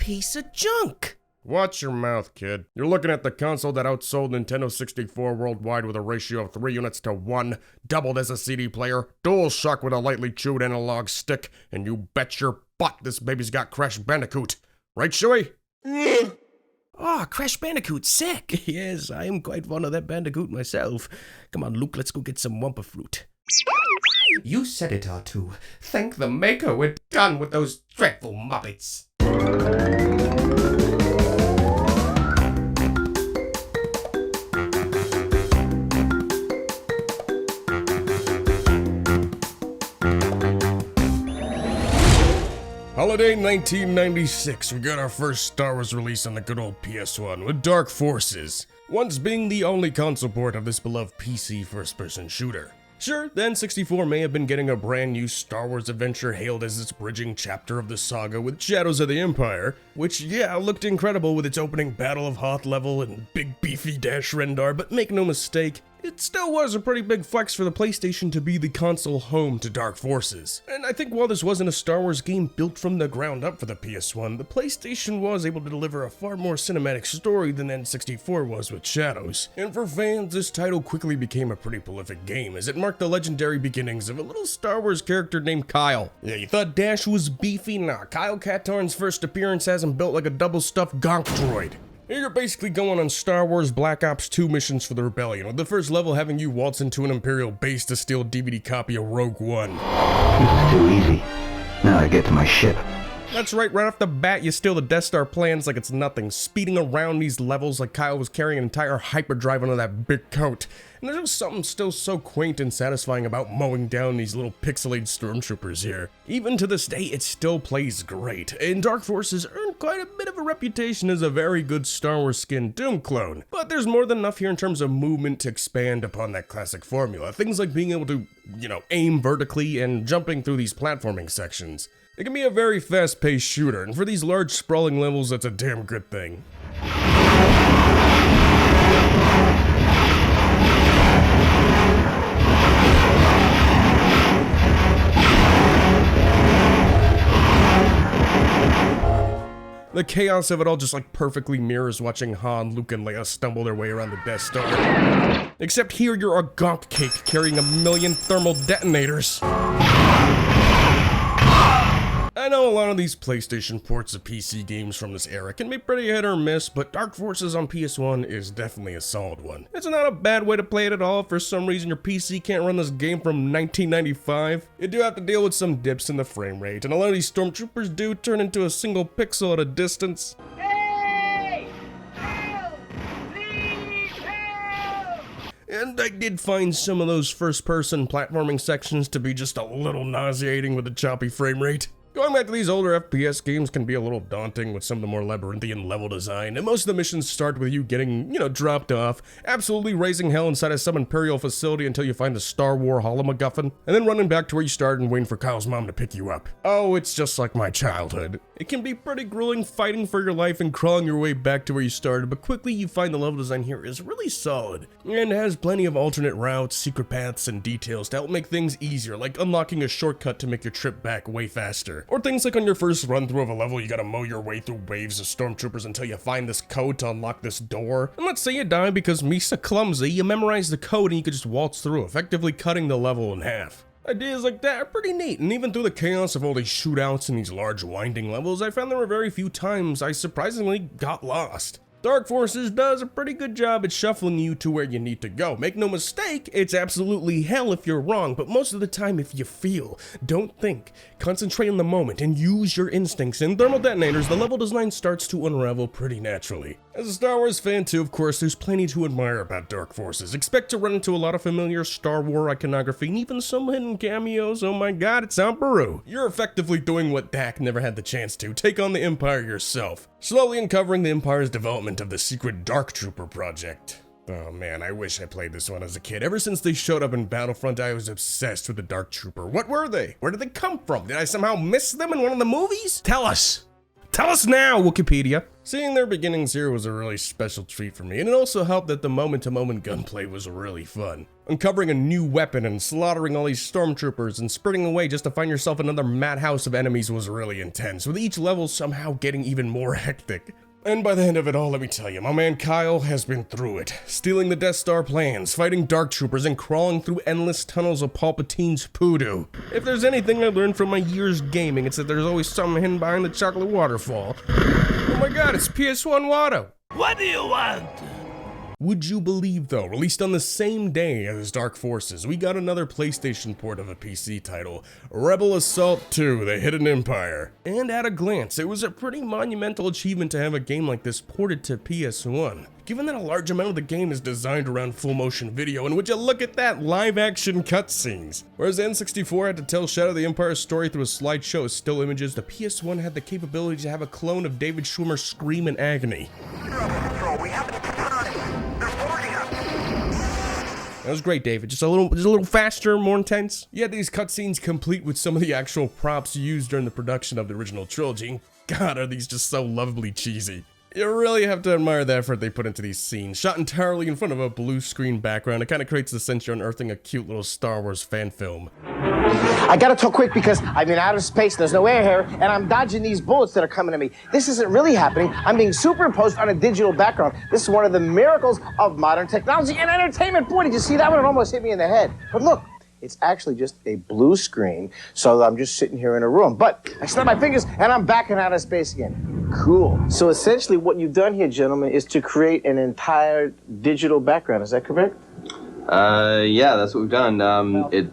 piece of junk. Watch your mouth, kid. You're looking at the console that outsold Nintendo 64 worldwide with a ratio of 3 units to 1, doubled as a CD player, dual shock with a lightly chewed analog stick, and you bet your butt this baby's got Crash Bandicoot. Right, Shuey? Oh, Crash Bandicoot, sick. Yes, I am quite fond of that Bandicoot myself. Come on, Luke, let's go get some Wumpa fruit. You said it, R2. Thank the maker, we're done with those dreadful Muppets. Holiday 1996, we got our first Star Wars release on the good old PS1 with Dark Forces, once being the only console port of this beloved PC first-person shooter. Sure, the N64 may have been getting a brand new Star Wars adventure hailed as its bridging chapter of the saga with Shadows of the Empire, which, yeah, looked incredible with its opening Battle of Hoth level and big beefy Dash Rendar, but make no mistake, it still was a pretty big flex for the PlayStation to be the console home to Dark Forces. And I think while this wasn't a Star Wars game built from the ground up for the PS1, the PlayStation was able to deliver a far more cinematic story than N64 was with Shadows. And for fans, this title quickly became a pretty prolific game, as it marked the legendary beginnings of a little Star Wars character named Kyle. Yeah, you thought Dash was beefy? Nah, Kyle Katarn's first appearance has him built like a double-stuffed gonk droid. You're basically going on Star Wars Black Ops 2 missions for the Rebellion, with the first level having you waltz into an Imperial base to steal a DVD copy of Rogue One. This is too easy. Now I get to my ship. That's right off the bat, you steal the Death Star plans like it's nothing, speeding around these levels like Kyle was carrying an entire hyperdrive under that big coat. And there's just something still so quaint and satisfying about mowing down these little pixelated stormtroopers here. Even to this day, it still plays great, and Dark Forces earned quite a bit of a reputation as a very good Star Wars skinned Doom clone. But there's more than enough here in terms of movement to expand upon that classic formula. Things like being able to, aim vertically and jumping through these platforming sections. It can be a very fast-paced shooter, and for these large sprawling levels, that's a damn good thing. The chaos of it all just perfectly mirrors watching Han, Luke, and Leia stumble their way around the Death Star. Except here you're a gonk cake carrying a million thermal detonators. I know a lot of these PlayStation ports of PC games from this era can be pretty hit or miss, but Dark Forces on PS1 is definitely a solid one. It's not a bad way to play it at all if for some reason your PC can't run this game from 1995. You do have to deal with some dips in the frame rate, and a lot of these stormtroopers do turn into a single pixel at a distance. Hey! Help! Please help! And I did find some of those first-person platforming sections to be just a little nauseating with the choppy frame rate. Going back to these older FPS games can be a little daunting with some of the more labyrinthian level design, and most of the missions start with you getting, dropped off, absolutely raising hell inside of some Imperial facility until you find the Star Wars Holomacguffin, and then running back to where you started and waiting for Kyle's mom to pick you up. Oh, it's just like my childhood. It can be pretty grueling fighting for your life and crawling your way back to where you started, but quickly you find the level design here is really solid, and has plenty of alternate routes, secret paths, and details to help make things easier, like unlocking a shortcut to make your trip back way faster. Or things like on your first run through of a level, you gotta mow your way through waves of stormtroopers until you find this code to unlock this door. And let's say you die because Misa clumsy, you memorize the code and you can just waltz through, effectively cutting the level in half. Ideas like that are pretty neat, and even through the chaos of all these shootouts and these large winding levels, I found there were very few times I surprisingly got lost. Dark Forces does a pretty good job at shuffling you to where you need to go. Make no mistake, it's absolutely hell if you're wrong, but most of the time if you feel, don't think, concentrate on the moment, and use your instincts and thermal detonators, the level design starts to unravel pretty naturally. As a Star Wars fan too, of course, there's plenty to admire about Dark Forces. Expect to run into a lot of familiar Star Wars iconography and even some hidden cameos. Oh my god, it's Aunt Beru. You're effectively doing what Dak never had the chance to, take on the Empire yourself. Slowly uncovering the Empire's development of the secret Dark Trooper project. Oh man, I wish I played this one as a kid. Ever since they showed up in Battlefront, I was obsessed with the Dark Trooper. What were they? Where did they come from? Did I somehow miss them in one of the movies? Tell us! Tell us now, Wikipedia! Seeing their beginnings here was a really special treat for me, and it also helped that the moment-to-moment gunplay was really fun. uncovering a new weapon and slaughtering all these stormtroopers and sprinting away just to find yourself another madhouse of enemies was really intense, with each level somehow getting even more hectic. And by the end of it all, let me tell you, my man Kyle has been through it. Stealing the Death Star plans, fighting Dark Troopers, and crawling through endless tunnels of Palpatine's poodoo. If there's anything I learned from my years gaming, it's that there's always something hidden behind the chocolate waterfall. Oh my god, it's PS1 Watto! What do you want? Would you believe, though, released on the same day as Dark Forces, we got another PlayStation port of a PC title, Rebel Assault 2: The Hidden Empire. And at a glance, it was a pretty monumental achievement to have a game like this ported to PS1, given that a large amount of the game is designed around full motion video, and would you look at that, live action cutscenes. Whereas N64 had to tell Shadow of the Empire's story through a slideshow of still images, the PS1 had the capability to have a clone of David Schwimmer scream in agony. That was great, David. Just a little faster, more intense. You had these cutscenes complete with some of the actual props used during the production of the original trilogy. God, are these just so lovably cheesy. You really have to admire the effort they put into these scenes. Shot entirely in front of a blue screen background, it kind of creates the sense you're unearthing a cute little Star Wars fan film. I gotta talk quick because I'm in outer space, there's no air here, and I'm dodging these bullets that are coming at me. This isn't really happening. I'm being superimposed on a digital background. This is one of the miracles of modern technology and entertainment. Boy, did you see that one? It almost hit me in the head. But look, it's actually just a blue screen, so I'm just sitting here in a room. But I snap my fingers, and I'm back in outer space again. Cool. So essentially what you've done here, gentlemen, is to create an entire digital background. Is that correct? Yeah, that's what we've done. It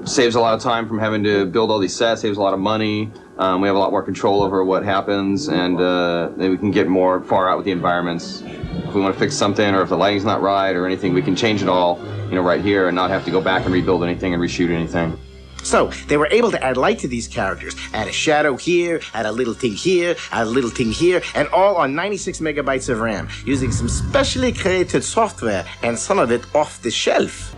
saves a lot of time from having to build all these sets, saves a lot of money. We have a lot more control over what happens, and then we can get more far out with the environments. If we want to fix something, or if the lighting's not right, or anything, we can change it all, right here, and not have to go back and rebuild anything and reshoot anything. So, they were able to add light to these characters, add a shadow here, add a little thing here, add a little thing here, and all on 96 megabytes of RAM, using some specially created software, and some of it off the shelf.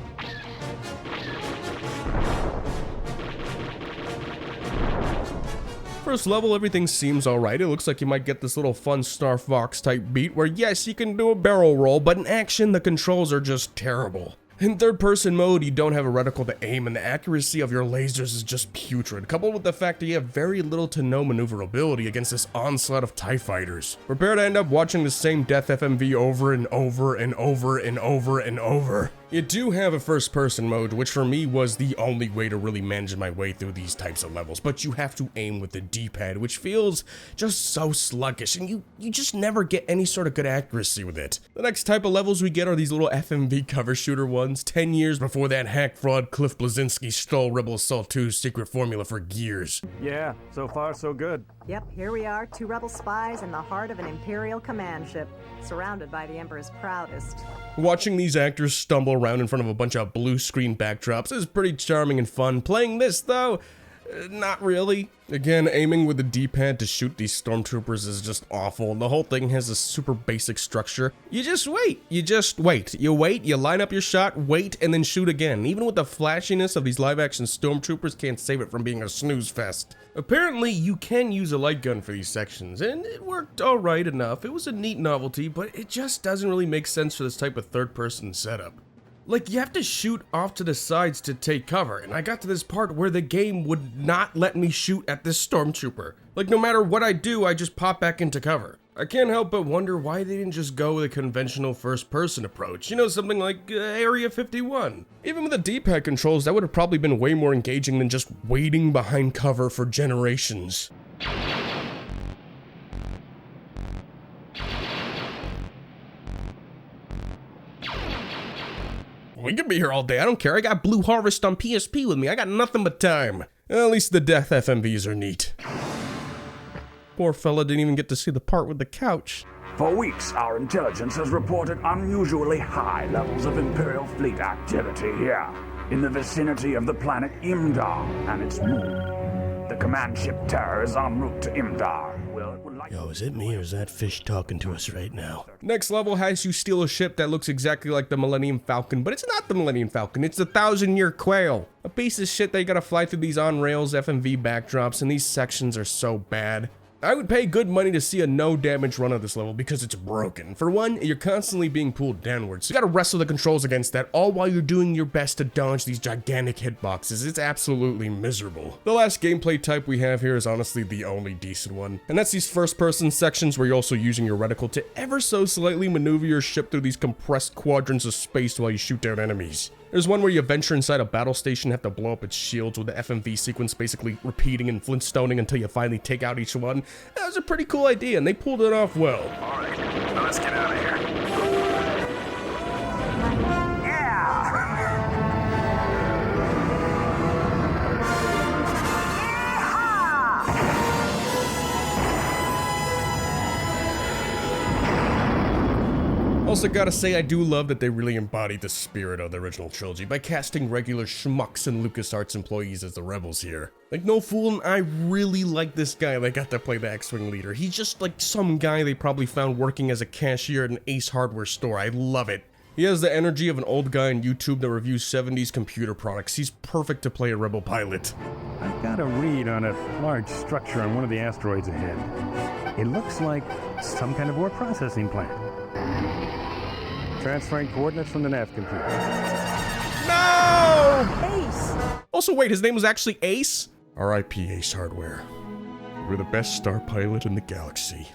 First level, everything seems alright. It looks like you might get this little fun Star Fox type beat where yes, you can do a barrel roll, but in action, the controls are just terrible. In third-person mode, you don't have a reticle to aim, and the accuracy of your lasers is just putrid, coupled with the fact that you have very little to no maneuverability against this onslaught of TIE fighters. Prepare to end up watching the same death FMV over and over and over and over and over. You do have a first-person mode, which for me was the only way to really manage my way through these types of levels, but you have to aim with the D-pad, which feels just so sluggish, and you just never get any sort of good accuracy with it. The next type of levels we get are these little FMV cover shooter ones, 10 years before that hack fraud Cliff Bleszinski stole Rebel Assault 2's secret formula for gears. Yeah, so far so good. Yep, here we are, two rebel spies in the heart of an Imperial command ship, surrounded by the Emperor's proudest. Watching these actors stumble around in front of a bunch of blue screen backdrops is pretty charming and fun. Playing this, though, not really. Again, aiming with the D-pad to shoot these stormtroopers is just awful. The whole thing has a super basic structure. You just wait. You wait, you line up your shot, wait, and then shoot again. Even with the flashiness of these live-action stormtroopers, can't save it from being a snooze fest. Apparently, you can use a light gun for these sections, and it worked alright enough. It was a neat novelty, but it just doesn't really make sense for this type of third-person setup. Like, you have to shoot off to the sides to take cover, and I got to this part where the game would not let me shoot at this stormtrooper. Like, no matter what I do, I just pop back into cover. I can't help but wonder why they didn't just go with a conventional first-person approach. You know, something like Area 51. Even with the D-pad controls, that would have probably been way more engaging than just waiting behind cover for generations. We could be here all day, I don't care. I got Blue Harvest on PSP with me. I got nothing but time. At least the death FMVs are neat. Poor fella didn't even get to see the part with the couch. For weeks, our intelligence has reported unusually high levels of Imperial fleet activity here, in the vicinity of the planet Imdar and its moon. The command ship Teras is en route to Imdar. Yo, is it me or is that fish talking to us right now? Next level has you steal a ship that looks exactly like the Millennium Falcon, but it's not the Millennium Falcon, it's the 1,000-Year Quail. A piece of shit that you gotta fly through these on-rails FMV backdrops, and these sections are so bad. I would pay good money to see a no damage run of this level because it's broken. For one, you're constantly being pulled downwards, so you gotta wrestle the controls against that, all while you're doing your best to dodge these gigantic hitboxes. It's absolutely miserable. The last gameplay type we have here is honestly the only decent one, and that's these first-person sections where you're also using your reticle to ever so slightly maneuver your ship through these compressed quadrants of space while you shoot down enemies. There's one where you venture inside a battle station and have to blow up its shields with the FMV sequence basically repeating and flintstoning until you finally take out each one. That was a pretty cool idea, and they pulled it off well. Alright, now let's get out of here. Also gotta say, I do love that they really embodied the spirit of the original trilogy by casting regular schmucks and LucasArts employees as the rebels here. Like, no fooling, I really like this guy that got to play the X-Wing leader. He's just like some guy they probably found working as a cashier at an Ace Hardware store. I love it. He has the energy of an old guy on YouTube that reviews 70s computer products. He's perfect to play a rebel pilot. I've got a read on a large structure on one of the asteroids ahead. It looks like some kind of ore processing plant. Transferring coordinates from the nav computer. No! Ace! Also, wait, his name was actually Ace? R.I.P. Ace Hardware. You were the best star pilot in the galaxy.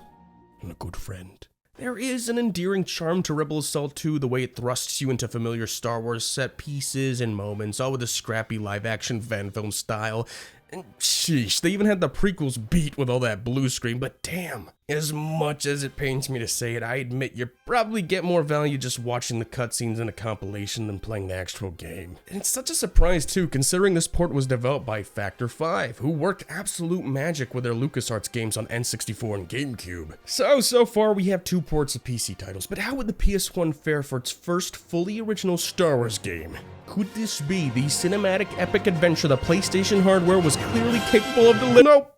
And a good friend. There is an endearing charm to Rebel Assault 2, the way it thrusts you into familiar Star Wars set pieces and moments, all with a scrappy live-action fan film style. And sheesh, they even had the prequels beat with all that blue screen, but damn. As much as it pains me to say it, I admit you probably get more value just watching the cutscenes in a compilation than playing the actual game. And it's such a surprise too, considering this port was developed by Factor 5, who worked absolute magic with their LucasArts games on N64 and GameCube. So far we have 2 ports of PC titles, but how would the PS1 fare for its first fully original Star Wars game? Could this be the cinematic epic adventure the PlayStation hardware was clearly capable of delivering? Nope.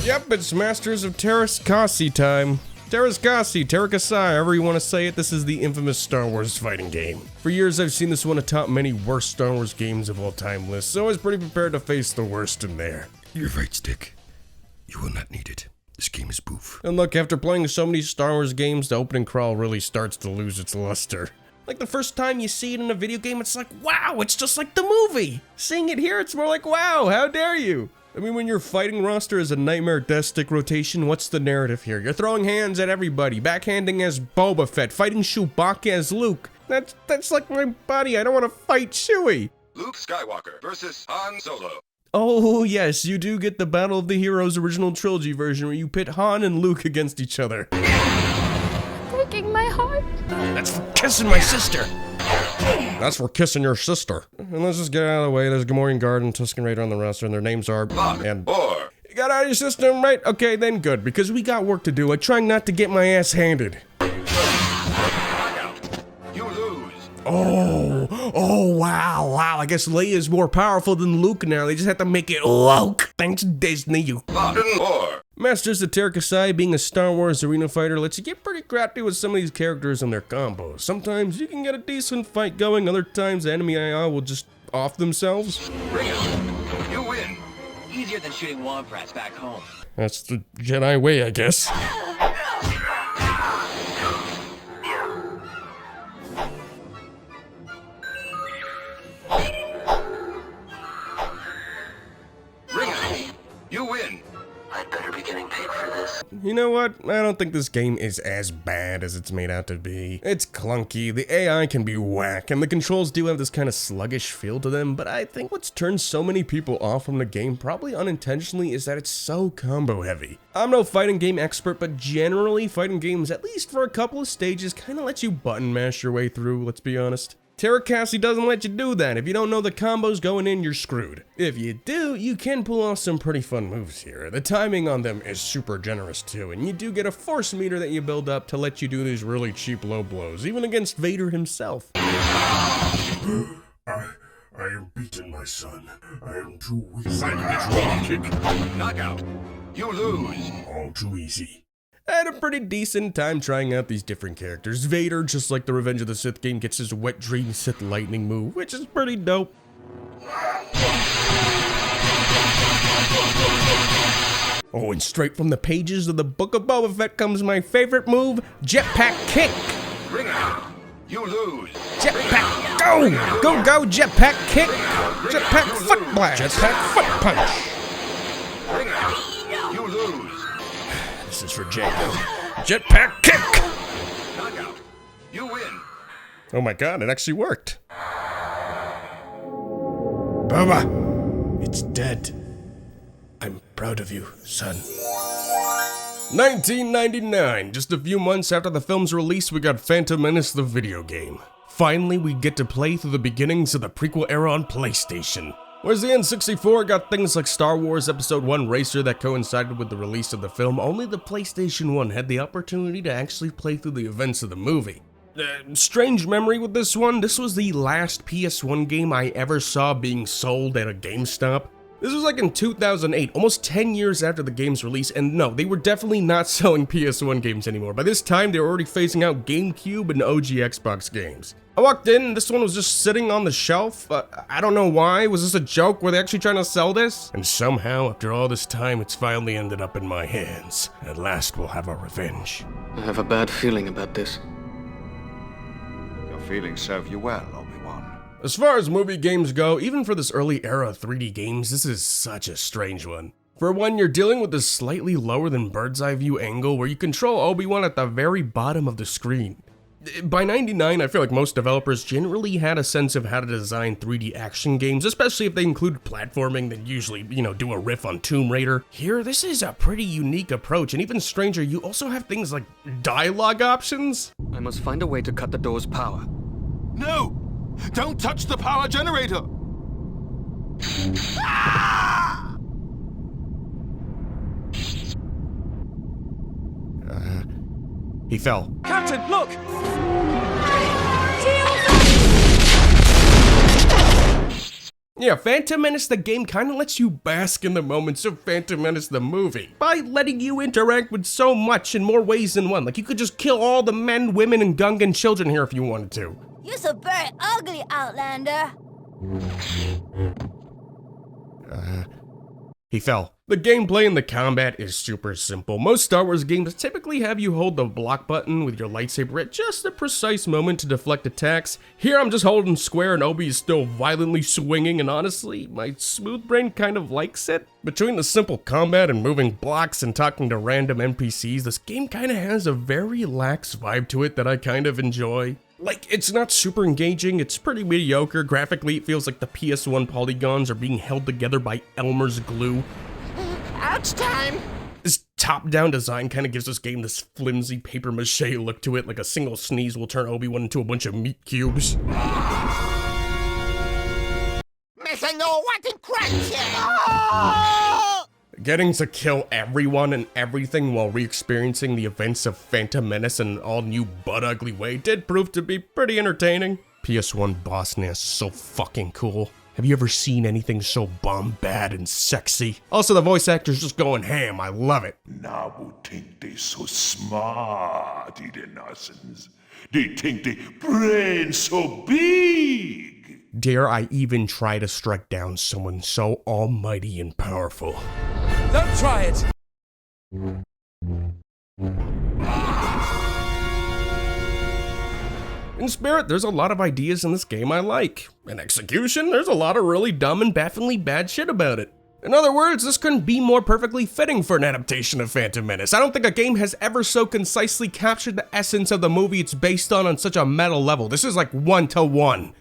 Yep, it's Masters of Teras time. Teras Terakasai, however you want to say it, this is the infamous Star Wars fighting game. For years I've seen this one atop many worst Star Wars games of all time lists, so I was pretty prepared to face the worst in there. Your right stick. You will not need it. This game is boof. And look, after playing so many Star Wars games, the opening crawl really starts to lose its luster. Like the first time you see it in a video game, it's like, wow, it's just like the movie. Seeing it here, it's more like, wow, how dare you? I mean, when your fighting roster is a nightmare death stick rotation, what's the narrative here? You're throwing hands at everybody, backhanding as Boba Fett, fighting Chewbacca as Luke. That's like my buddy, I don't want to fight Chewie. Luke Skywalker versus Han Solo. Oh yes, you do get the Battle of the Heroes original trilogy version where you pit Han and Luke against each other. Breaking my heart. That's for kissing my sister. That's for kissing your sister. And let's just get out of the way. There's Gamorrean Guard and Tusken Raider on the roster, and their names are... and... You got out of your system, right? Okay, then good, because we got work to do. I'm trying not to get my ass handed. You lose. Oh, wow. I guess Leia's more powerful than Luke now. They just have to make it Luke. Thanks, Disney, you... Masters of Terakasai, being a Star Wars arena fighter, lets you get pretty crafty with some of these characters and their combos. Sometimes you can get a decent fight going, other times the enemy AI will just off themselves. Bring it. You win. Easier than shooting womp rats back home. That's the Jedi way, I guess. Bring it. You win. I'd better be getting paid for this. You know what? I don't think this game is as bad as it's made out to be. It's clunky, the AI can be whack, and the controls do have this kind of sluggish feel to them, but I think what's turned so many people off from the game, probably unintentionally, is that it's so combo heavy. I'm no fighting game expert, but generally fighting games, at least for a couple of stages, kind of let you button mash your way through, let's be honest. Terakasai doesn't let you do that. If you don't know the combos going in, you're screwed. If you do, you can pull off some pretty fun moves here. The timing on them is super generous too, and you do get a force meter that you build up to let you do these really cheap low blows, even against Vader himself. I am beaten, my son. I am too weak. Drop kick. Knockout. You lose. All too easy. I had a pretty decent time trying out these different characters. Vader, just like the Revenge of the Sith game, gets his Wet Dream Sith Lightning move, which is pretty dope. Oh, and straight from the pages of the Book of Boba Fett comes my favorite move, Jetpack Kick. Ring out. You lose. Jetpack, go! Go, go, Jetpack Kick! Jetpack Foot Blast! Jetpack Foot Punch! Ring out. You lose. This is for Jacob. Jetpack Kick! Knockout. You win. Oh my god, it actually worked. Boba! It's dead. I'm proud of you, son. 1999, just a few months after the film's release, we got Phantom Menace the video game. Finally, we get to play through the beginnings of the prequel era on PlayStation. Whereas the N64 got things like Star Wars Episode 1 Racer that coincided with the release of the film, only the PlayStation 1 had the opportunity to actually play through the events of the movie. Strange memory with this one, this was the last PS1 game I ever saw being sold at a GameStop. This was like in 2008, almost 10 years after the game's release, and no, they were definitely not selling PS1 games anymore. By this time, they were already phasing out GameCube and OG Xbox games. I walked in, this one was just sitting on the shelf. I don't know why. Was this a joke? Were they actually trying to sell this? And somehow, after all this time, it's finally ended up in my hands. At last, we'll have our revenge. I have a bad feeling about this. Your feelings serve you well, Obi-Wan. As far as movie games go, even for this early era of 3D games, this is such a strange one. For one, you're dealing with this slightly lower than bird's eye view angle where you control Obi-Wan at the very bottom of the screen. By 99, I feel like most developers generally had a sense of how to design 3D action games, especially if they include platforming that usually, do a riff on Tomb Raider. Here, this is a pretty unique approach, and even stranger, you also have things like dialogue options. I must find a way to cut the door's power. No! Don't touch the power generator! He fell. Captain, look! Yeah, Phantom Menace the game kind of lets you bask in the moments of Phantom Menace the movie by letting you interact with so much in more ways than one. Like, you could just kill all the men, women, and Gungan children here if you wanted to. You're so very ugly, Outlander. He fell. The gameplay and the combat is super simple. Most Star Wars games typically have you hold the block button with your lightsaber at just the precise moment to deflect attacks. Here I'm just holding square and Obi is still violently swinging, and honestly, my smooth brain kind of likes it. Between the simple combat and moving blocks and talking to random NPCs, this game kind of has a very lax vibe to it that I kind of enjoy. Like, it's not super engaging, it's pretty mediocre. Graphically, it feels like the PS1 polygons are being held together by Elmer's glue. Ouch time! This top-down design kind of gives this game this flimsy papier-mâché look to it, like a single sneeze will turn Obi-Wan into a bunch of meat cubes. Missing no wanting crunching! Getting to kill everyone and everything while re-experiencing the events of Phantom Menace in an all-new butt-ugly way did prove to be pretty entertaining. PS1 bossness is so fucking cool. Have you ever seen anything so bomb-bad and sexy? Also, the voice actor's just going ham. I love it. Nabu think they so smart, the nonsense. They think they brain so big. Dare I even try to strike down someone so almighty and powerful? Don't try it! In spirit, there's a lot of ideas in this game I like. In execution, there's a lot of really dumb and bafflingly bad shit about it. In other words, this couldn't be more perfectly fitting for an adaptation of Phantom Menace. I don't think a game has ever so concisely captured the essence of the movie it's based on such a meta level. This is like 1-to-1.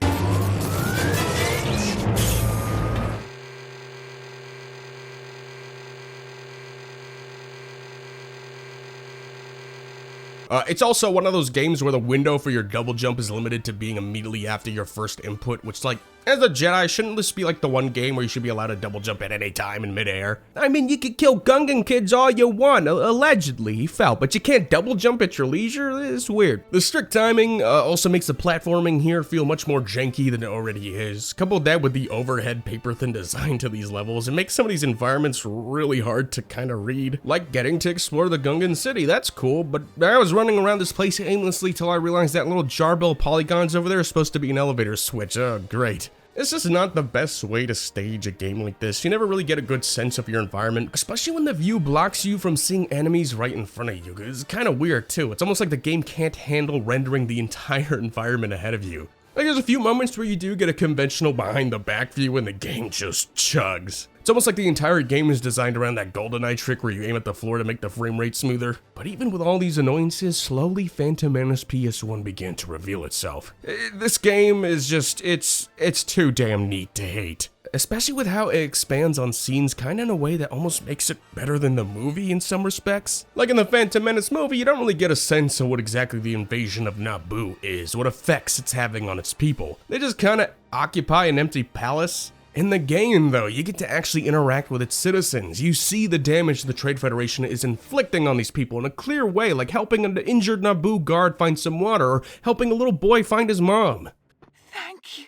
It's also one of those games where the window for your double jump is limited to being immediately after your first input, which, like, As a Jedi, shouldn't this be like the one game where you should be allowed to double jump at any time in midair? I mean, you could kill Gungan kids all you want, allegedly, he felt, but you can't double jump at your leisure? It's weird. The strict timing also makes the platforming here feel much more janky than it already is. Couple that with the overhead paper-thin design to these levels, it makes some of these environments really hard to kind of read. Like getting to explore the Gungan city, that's cool, but I was running around this place aimlessly till I realized that little jarbill polygons over there is supposed to be an elevator switch. Oh, great. It's just not the best way to stage a game like this. You never really get a good sense of your environment, especially when the view blocks you from seeing enemies right in front of you. It's kind of weird too. It's almost like the game can't handle rendering the entire environment ahead of you. Like there's a few moments where you do get a conventional behind the back view and the game just chugs. It's almost like the entire game is designed around that GoldenEye trick where you aim at the floor to make the frame rate smoother. But even with all these annoyances, slowly Phantom Menace PS1 began to reveal itself. This game is just, it's too damn neat to hate. Especially with how it expands on scenes kinda in a way that almost makes it better than the movie in some respects. Like in the Phantom Menace movie, you don't really get a sense of what exactly the invasion of Naboo is, what effects it's having on its people. They just kinda occupy an empty palace. In the game, though, you get to actually interact with its citizens. You see the damage the Trade Federation is inflicting on these people in a clear way, like helping an injured Naboo guard find some water, or helping a little boy find his mom. Thank you.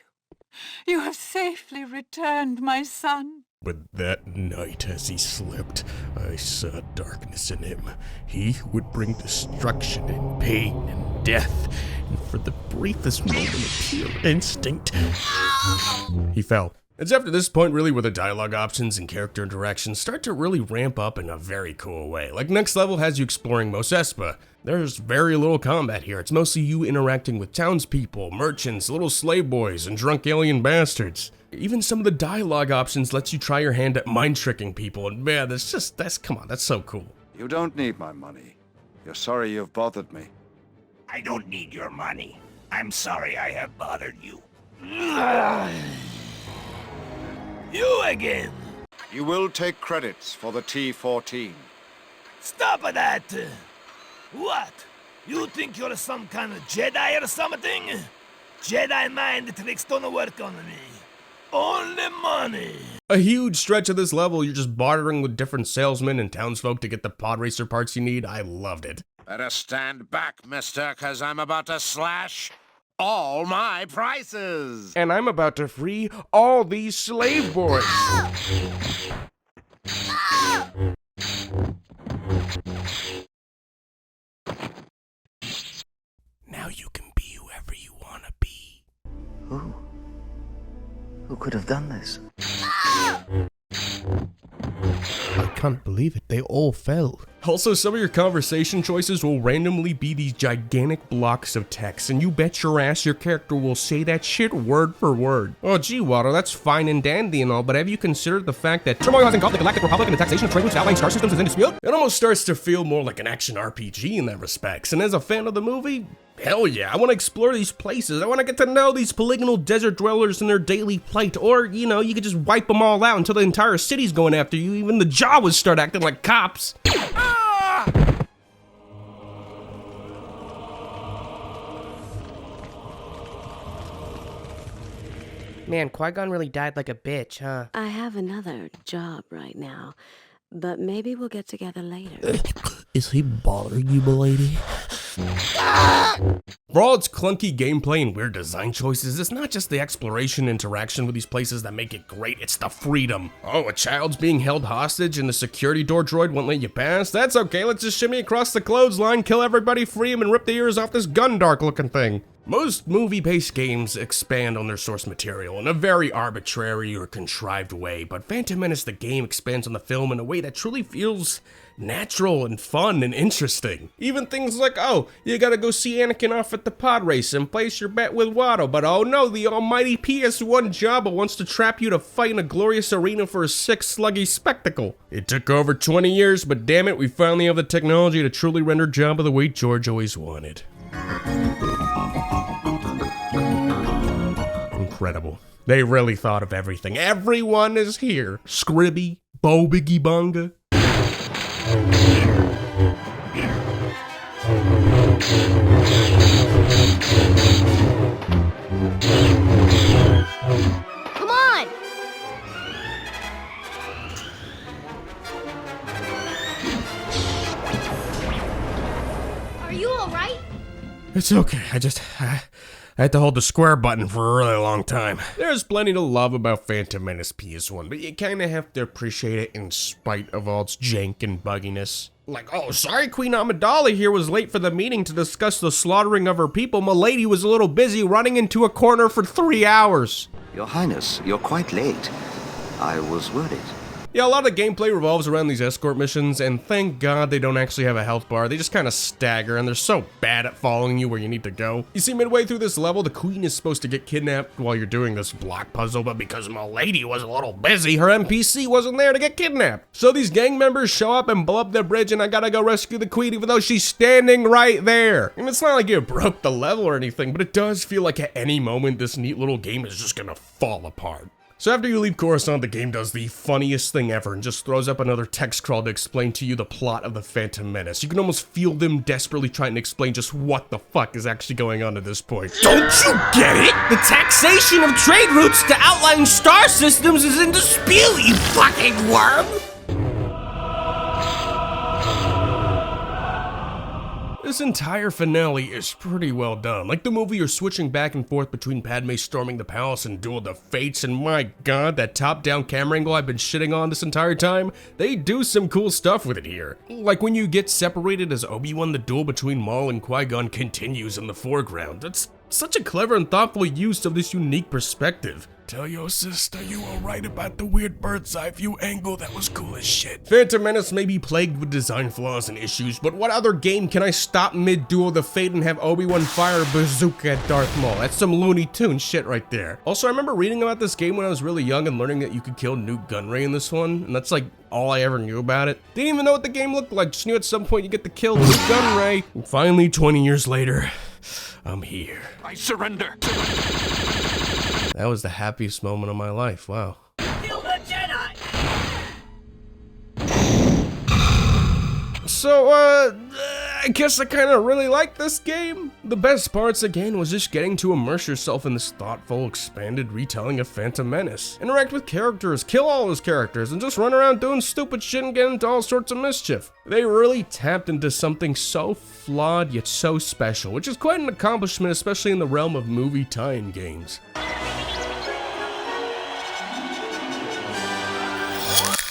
You have safely returned, my son. But that night, as he slept, I saw darkness in him. He would bring destruction and pain and death, and for the briefest moment of pure instinct, he fell. It's after this point really where the dialogue options and character interactions start to really ramp up in a very cool way. Like next level has you exploring Mos Espa. There's very little combat here. It's mostly you interacting with townspeople, merchants, little slave boys, and drunk alien bastards. Even some of the dialogue options lets you try your hand at mind tricking people, and man, come on, that's so cool. You don't need my money. You're sorry you've bothered me. I don't need your money. I'm sorry I have bothered you. You again! You will take credits for the T-14. Stop that! What? You think you're some kind of Jedi or something? Jedi mind tricks don't work on me. Only money! A huge stretch of this level, you're just bartering with different salesmen and townsfolk to get the pod racer parts you need. I loved it. Better stand back, mister, cause I'm about to slash all my prices! And I'm about to free all these slave boys! Now you can be whoever you want to be. Who could have done this? I can't believe it, they all fell. Also, some of your conversation choices will randomly be these gigantic blocks of text, and you bet your ass your character will say that shit word for word. Oh gee, Water, that's fine and dandy and all, but have you considered the fact that turmoil has engulfed the Galactic Republic and the taxation of trade routes and outlying star systems is in dispute? It almost starts to feel more like an action RPG in that respects, and as a fan of the movie, hell yeah, I want to explore these places. I want to get to know these polygonal desert dwellers and their daily plight, or, you know, you could just wipe them all out until the entire city's going after you. Even the Jawas start acting like cops. Man, Qui-Gon really died like a bitch, huh? I have another job right now, but maybe we'll get together later. Is he bothering you, milady? For all its clunky gameplay and weird design choices, it's not just the exploration interaction with these places that make it great, it's the freedom. Oh, a child's being held hostage and the security door droid won't let you pass? That's okay, let's just shimmy across the clothesline, kill everybody, free him, and rip the ears off this Gundark looking thing. Most movie-based games expand on their source material in a very arbitrary or contrived way, but Phantom Menace the game expands on the film in a way that truly feels natural and fun and interesting. Even things like, oh, you gotta go see Anakin off at the pod race and place your bet with Watto, but oh no, the almighty PS1 Jabba wants to trap you to fight in a glorious arena for a sick, sluggy spectacle. It took over 20 years, but damn it, we finally have the technology to truly render Jabba the way George always wanted. Incredible. They really thought of everything. Everyone is here. Scribby, Bo Biggie Bonga. It's okay, I had to hold the square button for a really long time. There's plenty to love about Phantom Menace PS1, but you kinda have to appreciate it in spite of all its jank and bugginess. Like, oh, sorry Queen Amidala here was late for the meeting to discuss the slaughtering of her people. Milady was a little busy running into a corner for 3 hours. Your Highness, you're quite late. I was worried. Yeah, a lot of the gameplay revolves around these escort missions, and thank God they don't actually have a health bar. They just kind of stagger, and they're so bad at following you where you need to go. You see, midway through this level, the queen is supposed to get kidnapped while you're doing this block puzzle, but because Milady was a little busy, her NPC wasn't there to get kidnapped. So these gang members show up and blow up the bridge, and I gotta go rescue the queen even though she's standing right there. And it's not like you broke the level or anything, but it does feel like at any moment this neat little game is just gonna fall apart. So after you leave Coruscant, the game does the funniest thing ever and just throws up another text crawl to explain to you the plot of the Phantom Menace. You can almost feel them desperately trying to explain just what the fuck is actually going on at this point. Don't you get it? The taxation of trade routes to outlying star systems is in dispute, you fucking worm! This entire finale is pretty well done. Like the movie, you're switching back and forth between Padme storming the palace and Duel of the Fates, and my god, that top-down camera angle I've been shitting on this entire time, they do some cool stuff with it here. Like when you get separated as Obi-Wan, the duel between Maul and Qui-Gon continues in the foreground. That's such a clever and thoughtful use of this unique perspective. Tell your sister you were right about the weird bird's eye view angle. That was cool as shit. Phantom Menace may be plagued with design flaws and issues, but what other game can I stop mid-Duel of the Fate and have Obi-Wan fire a bazooka at Darth Maul? That's some Looney Tunes shit right there. Also, I remember reading about this game when I was really young and learning that you could kill Newt Gunray in this one, and that's like all I ever knew about it. Didn't even know what the game looked like, just knew at some point you get to kill Newt Gunray. And finally, 20 years later, I'm here. I surrender. That was the happiest moment of my life, wow. Kill the Jedi! So, I guess I kind of really like this game. The best parts, again, was just getting to immerse yourself in this thoughtful, expanded retelling of Phantom Menace. Interact with characters, kill all those characters, and just run around doing stupid shit and get into all sorts of mischief. They really tapped into something so flawed yet so special, which is quite an accomplishment, especially in the realm of movie tie-in games.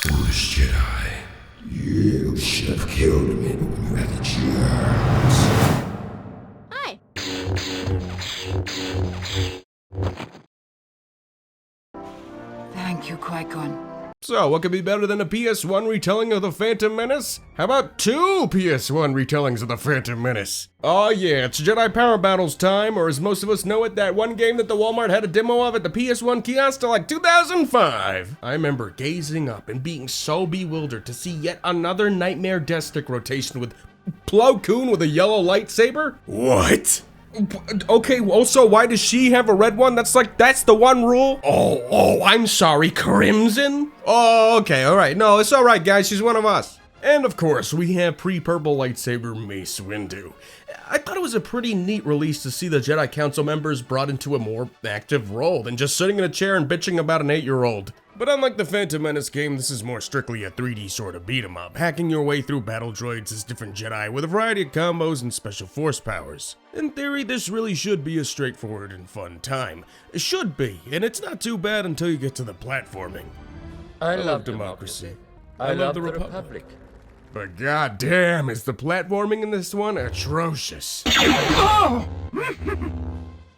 Foolish Jedi, you should have killed me when you had the chance. Hi. Thank you, Qui-Gon. So, what could be better than a PS1 retelling of the Phantom Menace? How about 2 PS1 retellings of the Phantom Menace? Oh yeah, it's Jedi Power Battles time, or as most of us know it, that one game that the Walmart had a demo of at the PS1 kiosk till like 2005. I remember gazing up and being so bewildered to see yet another Nightmare Death Stick rotation with Plo Koon with a yellow lightsaber? What? Okay, also, why does she have a red one? That's the one rule? Oh, I'm sorry, Crimson? Oh, okay, alright. No, it's alright, guys, she's one of us. And of course, we have pre-purple lightsaber Mace Windu. I thought it was a pretty neat release to see the Jedi Council members brought into a more active role than just sitting in a chair and bitching about an 8-year-old. But unlike the Phantom Menace game, this is more strictly a 3D sort of beat-em-up, hacking your way through battle droids as different Jedi with a variety of combos and special force powers. In theory, this really should be a straightforward and fun time. It should be, and it's not too bad until you get to the platforming. I love democracy. I love the Republic. But goddamn, is the platforming in this one atrocious.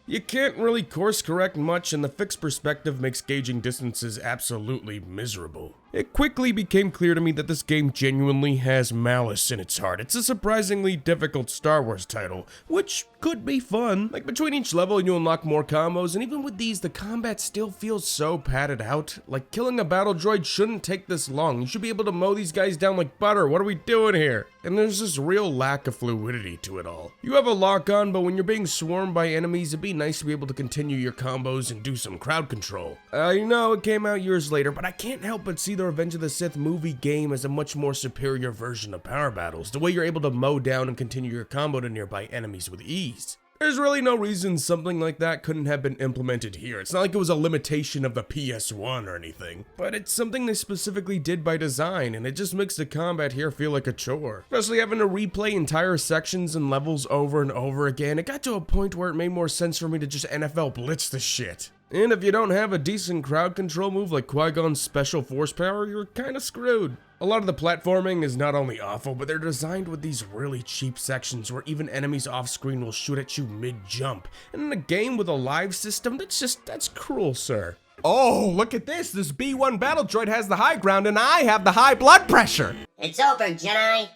You can't really course correct much, and the fixed perspective makes gauging distances absolutely miserable. It quickly became clear to me that this game genuinely has malice in its heart. It's a surprisingly difficult Star Wars title, which could be fun. Like, between each level you unlock more combos, and even with these, the combat still feels so padded out. Like, killing a battle droid shouldn't take this long. You should be able to mow these guys down like butter. What are we doing here? And there's this real lack of fluidity to it all. You have a lock-on, but when you're being swarmed by enemies, it'd be nice to be able to continue your combos and do some crowd control. I know it came out years later, but I can't help but see the Revenge of the Sith movie game as a much more superior version of Power Battles, the way you're able to mow down and continue your combo to nearby enemies with ease. There's really no reason something like that couldn't have been implemented here. It's not like it was a limitation of the PS1 or anything, but it's something they specifically did by design, and it just makes the combat here feel like a chore. Especially having to replay entire sections and levels over and over again. It got to a point where it made more sense for me to just NFL blitz the shit. And if you don't have a decent crowd control move like Qui-Gon's special force power, you're kinda screwed. A lot of the platforming is not only awful, but they're designed with these really cheap sections where even enemies off screen will shoot at you mid-jump. And in a game with a live system, that's cruel, sir. Oh, look at this! This B1 battle droid has the high ground and I have the high blood pressure! It's over, Jedi.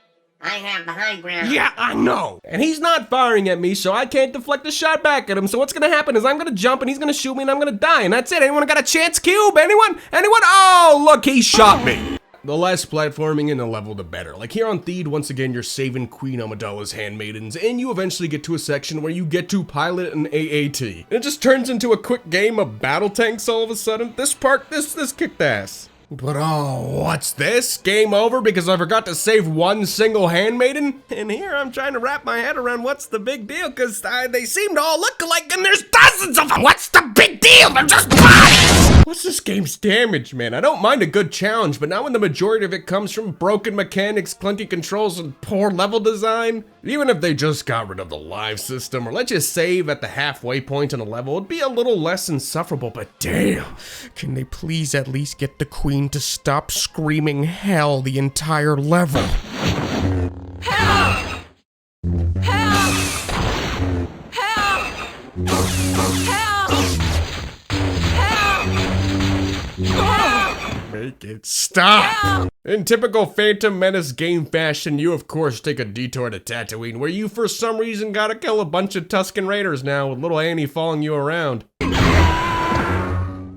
I have the high ground. Yeah, I know! And he's not firing at me, so I can't deflect a shot back at him. So what's gonna happen is I'm gonna jump and he's gonna shoot me and I'm gonna die. And that's it. Anyone got a chance cube? Anyone? Anyone? Oh, look, he shot me! The less platforming in a level, the better. Like here on Theed, once again, you're saving Queen Amidala's handmaidens, and you eventually get to a section where you get to pilot an AAT. And it just turns into a quick game of battle tanks all of a sudden. This part, this kicked ass. But oh, what's this? Game over because I forgot to save one single handmaiden? And here I'm trying to wrap my head around what's the big deal, because they seem to all look alike and there's dozens of them! What's the big deal? They're just bodies! What's this game's damage, man? I don't mind a good challenge, but not when the majority of it comes from broken mechanics, clunky controls, and poor level design. Even if they just got rid of the live system, or let you save at the halfway point in a level, it'd be a little less insufferable, but damn, can they please at least get the Queen to stop screaming hell the entire level? Help! Help! Help! Help! Help! Make it stop! In typical Phantom Menace game fashion, you of course take a detour to Tatooine, where you for some reason gotta kill a bunch of Tusken Raiders now, with little Annie following you around.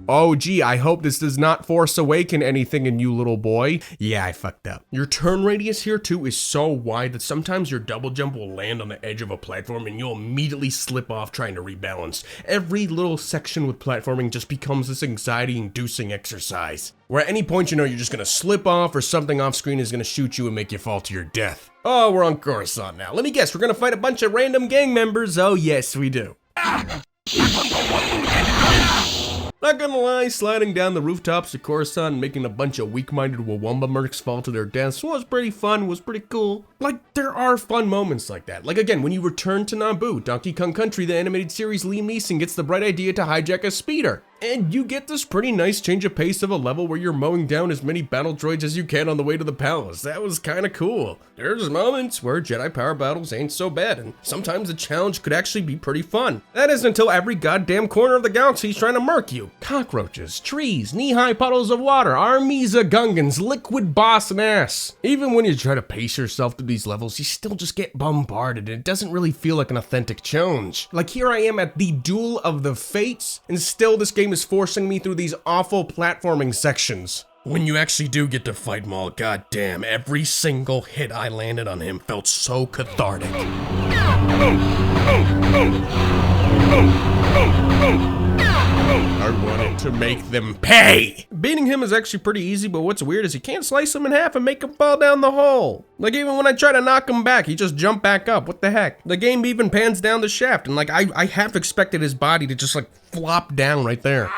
Oh gee, I hope this does not Force Awaken anything in you, little boy. Yeah, I fucked up. Your turn radius here too is so wide that sometimes your double jump will land on the edge of a platform and you'll immediately slip off trying to rebalance. Every little section with platforming just becomes this anxiety-inducing exercise, where at any point you know you're just gonna slip off or something off screen is gonna shoot you and make you fall to your death. Oh, we're on Coruscant now. Let me guess, we're gonna fight a bunch of random gang members. Oh yes, we do. Not gonna lie, sliding down the rooftops of Coruscant and making a bunch of weak-minded Wawamba mercs fall to their deaths was pretty fun, was pretty cool. Like, there are fun moments like that. Like again, when you return to Naboo, Donkey Kong Country, the animated series, Liam Neeson gets the bright idea to hijack a speeder. And you get this pretty nice change of pace of a level where you're mowing down as many battle droids as you can on the way to the palace. That was kinda cool. There's moments where Jedi Power battles ain't so bad, and sometimes the challenge could actually be pretty fun. That is until every goddamn corner of the galaxy is trying to murk you. Cockroaches, trees, knee-high puddles of water, armies of Gungans, liquid boss and ass. Even when you try to pace yourself through these levels, you still just get bombarded and it doesn't really feel like an authentic challenge. Like here I am at the Duel of the Fates, and still this game is forcing me through these awful platforming sections. When you actually do get to fight Maul, goddamn, every single hit I landed on him felt so cathartic. I wanted to make them pay! Beating him is actually pretty easy, but what's weird is you can't slice him in half and make him fall down the hole. Like even when I try to knock him back, he just jumped back up. What the heck? The game even pans down the shaft, and like I half expected his body to just like flop down right there.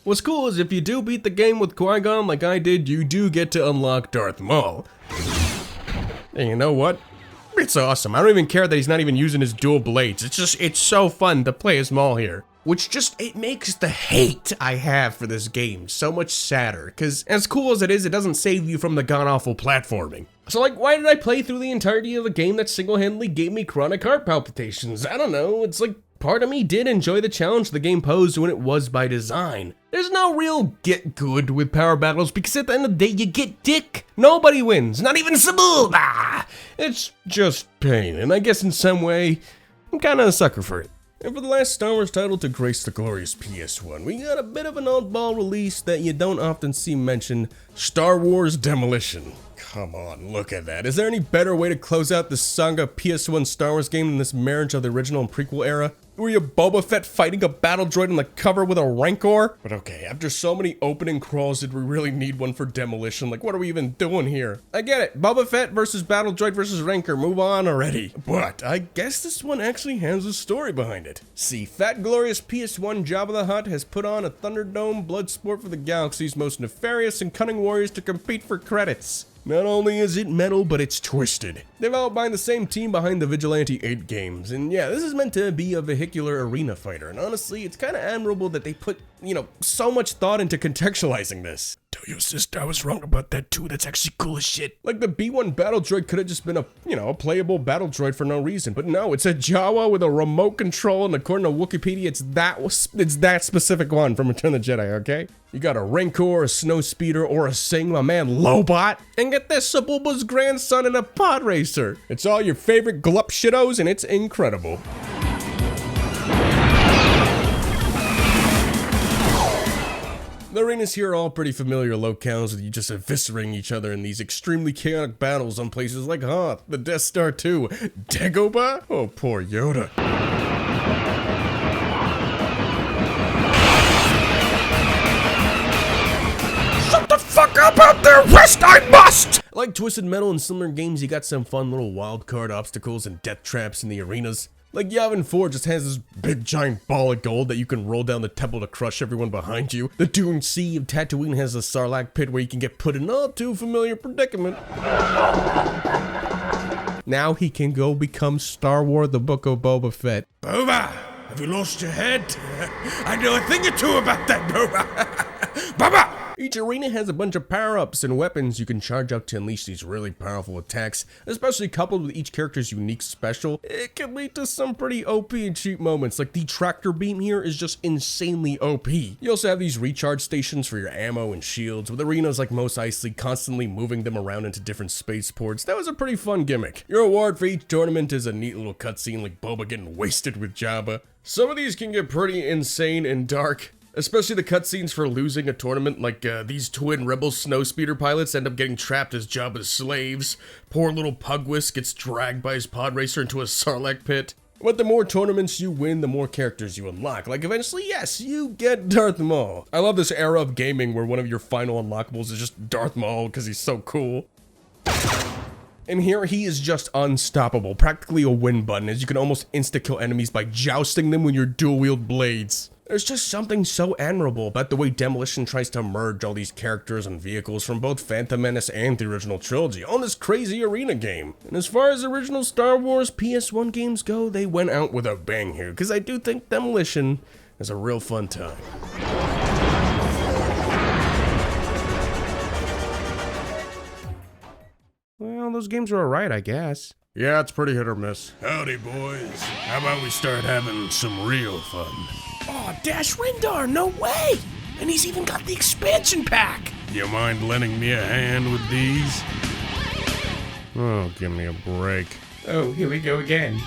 What's cool is if you do beat the game with Qui-Gon like I did, you do get to unlock Darth Maul. And you know what? It's awesome. I don't even care that he's not even using his dual blades. It's so fun to play as Maul here. Which it makes the hate I have for this game so much sadder. Because as cool as it is, it doesn't save you from the god-awful platforming. So like, why did I play through the entirety of a game that single-handedly gave me chronic heart palpitations? I don't know, it's like, part of me did enjoy the challenge the game posed when it was by design. There's no real get good with power battles because at the end of the day, you get dick. Nobody wins, not even Sabu. It's just pain, and I guess in some way, I'm kinda a sucker for it. And for the last Star Wars title to grace the glorious PS1, we got a bit of an oddball release that you don't often see mentioned, Star Wars Demolition. Come on, look at that. Is there any better way to close out the saga PS1 Star Wars game than this marriage of the original and prequel era? Were you Boba Fett fighting a battle droid on the cover with a Rancor? But okay, after so many opening crawls, did we really need one for Demolition? Like, what are we even doing here? I get it, Boba Fett versus battle droid versus Rancor, move on already. But I guess this one actually has a story behind it. See, Fat Glorious PS1 Jabba the Hutt has put on a Thunderdome blood sport for the galaxy's most nefarious and cunning warriors to compete for credits. Not only is it metal, but it's twisted. Developed by the same team behind the Vigilante 8 games, and yeah, this is meant to be a vehicular arena fighter, and honestly, it's kind of admirable that they put, so much thought into contextualizing this. Tell your sister I was wrong about that too, that's actually cool as shit. Like the B1 battle droid could have just been a playable battle droid for no reason, but no, it's a Jawa with a remote control, and according to Wikipedia, it's that specific one from Return of the Jedi, okay? You got a Rancor, a Snowspeeder, or a Sing, my man Lobot, and get this, Sebulba's grandson in a pod racer. It's all your favorite glup shittos, and it's incredible. The arenas here are all pretty familiar locales with you just eviscerating each other in these extremely chaotic battles on places like Hoth, the Death Star 2, Dagobah? Oh, poor Yoda. Shut the fuck up out there, West, I must! Like Twisted Metal and similar games, you got some fun little wildcard obstacles and death traps in the arenas. Like Yavin 4 just has this big giant ball of gold that you can roll down the temple to crush everyone behind you. The Dune Sea of Tatooine has a Sarlacc pit where you can get put in an all too familiar predicament. Now he can go become Star Wars the Book of Boba Fett. Boba, have you lost your head? I know a thing or two about that, Boba. Boba! Each arena has a bunch of power-ups and weapons you can charge up to unleash these really powerful attacks, especially coupled with each character's unique special. It can lead to some pretty OP and cheap moments, like the tractor beam here is just insanely OP. You also have these recharge stations for your ammo and shields, with arenas like Mos Eisley constantly moving them around into different spaceports. That was a pretty fun gimmick. Your reward for each tournament is a neat little cutscene like Boba getting wasted with Jabba. Some of these can get pretty insane and dark. Especially the cutscenes for losing a tournament, like these twin rebel snowspeeder pilots end up getting trapped as Jabba's slaves. Poor little Pugwist gets dragged by his pod racer into a Sarlacc pit. But the more tournaments you win, the more characters you unlock. Like eventually, yes, you get Darth Maul. I love this era of gaming where one of your final unlockables is just Darth Maul because he's so cool. And here he is just unstoppable, practically a win button, as you can almost insta-kill enemies by jousting them with your dual-wield blades. There's just something so admirable about the way Demolition tries to merge all these characters and vehicles from both Phantom Menace and the original trilogy on this crazy arena game. And as far as original Star Wars PS1 games go, they went out with a bang here, because I do think Demolition is a real fun time. Well, those games are alright, I guess. Yeah, it's pretty hit or miss. Howdy, boys. How about we start having some real fun? Oh, Dash Rendar, no way! And he's even got the expansion pack! You mind lending me a hand with these? Oh, give me a break. Oh, here we go again.